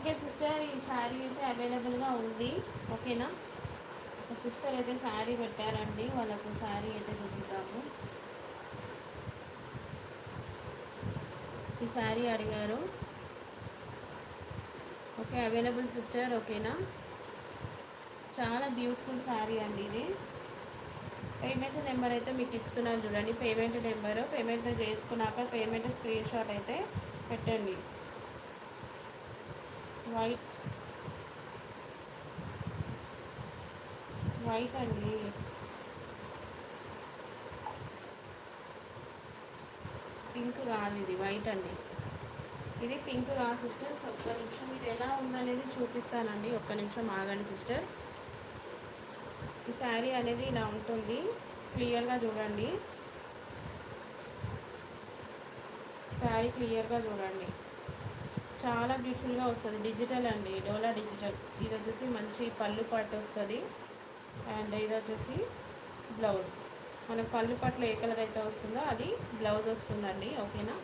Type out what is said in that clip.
Okay sister, ఈ శారీ అయితే అవైలబుల్గా ఉంది. ఓకేనా. ఒక సిస్టర్ అయితే శారీ పెట్టారండి, వాళ్ళకు శారీ అయితే చూపిద్దాము. ఈ శారీ అడిగారు. Okay, available sister. ఓకేనా. చాలా బ్యూటిఫుల్ శారీ అండి ఇది. పేమెంట్ నెంబర్ అయితే మీకు ఇస్తున్నాను చూడండి. పేమెంట్ చేసుకున్నాక పేమెంట్ స్క్రీన్ షాట్ అయితే పెట్టండి. వైట్ వైట్ అండి. పింక్ కాదు, ఇది వైట్ అండి. ఇది పింక్ కాదు సిస్టర్. ఒక్క నిమిషం ఇది ఎలా ఉందనేది చూపిస్తానండి. ఒక్క నిమిషం ఆగండి సిస్టర్. ఈ శారీ అనేది ఇలా ఉంటుంది, క్లియర్గా చూడండి. శారీ క్లియర్గా చూడండి, చాలా బ్యూటిఫుల్గా వస్తుంది. డిజిటల్ అండి, డోలా డిజిటల్. ఇది వచ్చేసి మంచి పళ్ళు పట్టు వస్తుంది. అండ్ ఇది వచ్చేసి బ్లౌజ్. మనకు పళ్ళు పట్లు ఏ కలర్ అయితే వస్తుందో అది బ్లౌజ్ వస్తుందండి. ఓకేనా.